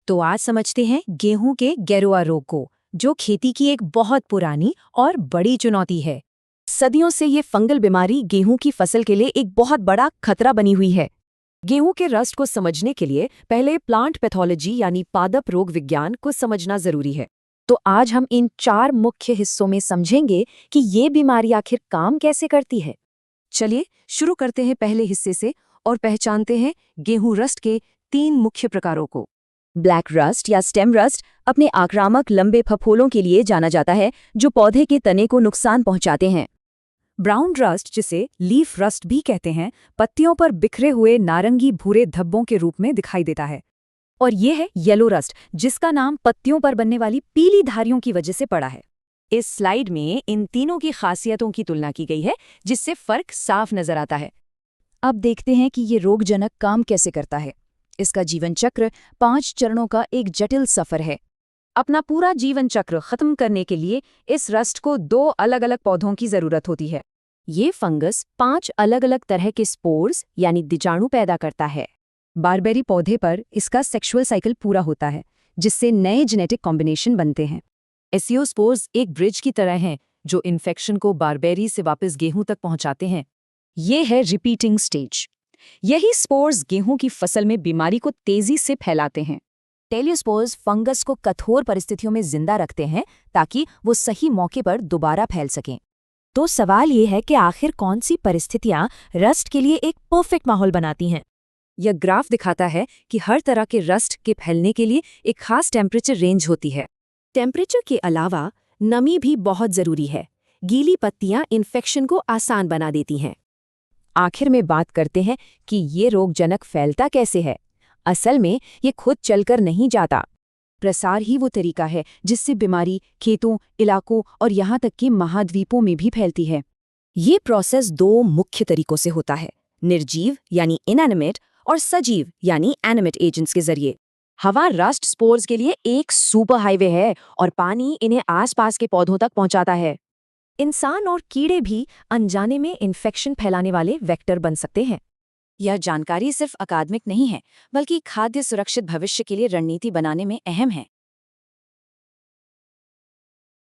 तो आज समझते हैं गेहूं के गेरुआ रोग को, जो खेती की एक बहुत पुरानी और बड़ी चुनौती है। सदियों से ये फंगल बीमारी गेहूं की फसल के लिए एक बहुत बड़ा खतरा बनी हुई है। गेहूं के रस्ट को समझने के लिए पहले प्लांट पैथोलॉजी यानी पादप रोग विज्ञान को समझना जरूरी है। तो आज हम इन 4 मुख्य हिस्सों में समझेंगे कि ये बीमारी आखिर काम कैसे करती है। चलिए शुरू करते हैं पहले हिस्से से और पहचानते हैं गेहूं रस्ट के 3 मुख्य प्रकारों को। ब्लैक रस्ट या स्टेम रस्ट अपने आक्रामक लंबे फफोलों के लिए जाना जाता है, जो पौधे के तने को नुकसान पहुंचाते हैं। ब्राउन रस्ट, जिसे लीफ रस्ट भी कहते हैं, पत्तियों पर बिखरे हुए नारंगी भूरे धब्बों के रूप में दिखाई देता है। और ये है येलो रस्ट, जिसका नाम पत्तियों पर बनने वाली पीली धारियों की वजह से पड़ा है। इस स्लाइड में इन तीनों की खासियतों की तुलना की गई है, जिससे फर्क साफ नजर आता है। अब देखते हैं कि ये रोगजनक काम कैसे करता है। इसका जीवन चक्र 5 चरणों का एक जटिल सफर है। अपना पूरा जीवन चक्र खत्म करने के लिए इस रस्ट को 2 अलग-अलग पौधों की जरूरत होती है। ये फंगस 5 अलग-अलग तरह के स्पोर्स यानी बीजाणु पैदा करता है। बारबेरी पौधे पर इसका सेक्सुअल साइकिल पूरा होता है, जिससे नए जेनेटिक कॉम्बिनेशन बनते हैं। एसियोस्पोर्स एक ब्रिज की तरह हैं, जो इन्फेक्शन को बारबेरी से वापस गेहूं तक पहुंचाते हैं। ये है रिपीटिंग स्टेज। यही स्पोर्स गेहूं की फसल में बीमारी को तेजी से फैलाते हैं। टेलियोस्पोर्स फंगस को कठोर परिस्थितियों में जिंदा रखते हैं ताकि वो सही मौके पर दोबारा फैल सकें। तो सवाल ये है कि आखिर कौन सी परिस्थितियां रस्ट के लिए एक परफेक्ट माहौल बनाती हैं। यह ग्राफ दिखाता है कि हर तरह के रस्ट के फैलने के लिए एक खास टेम्परेचर रेंज होती है। टेम्परेचर के अलावा नमी भी बहुत जरूरी है। गीली पत्तियां इन्फेक्शन को आसान बना देती हैं। आखिर में बात करते हैं कि ये रोगजनक फैलता कैसे है। असल में ये खुद चलकर नहीं जाता। प्रसार ही वो तरीका है जिससे बीमारी खेतों, इलाकों और यहाँ तक कि महाद्वीपों में भी फैलती है। ये प्रोसेस 2 मुख्य तरीकों से होता है, निर्जीव यानी इनएनिमेट और सजीव यानी एनिमेट एजेंट्स के जरिए। हवा रस्ट स्पोर्स के लिए एक सुपर हाईवे है और पानी इन्हें आसपास के पौधों तक पहुंचाता है। इंसान और कीड़े भी अनजाने में इन्फेक्शन फैलाने वाले वेक्टर बन सकते हैं। यह जानकारी सिर्फ अकादमिक नहीं है, बल्कि खाद्य सुरक्षित भविष्य के लिए रणनीति बनाने में अहम है।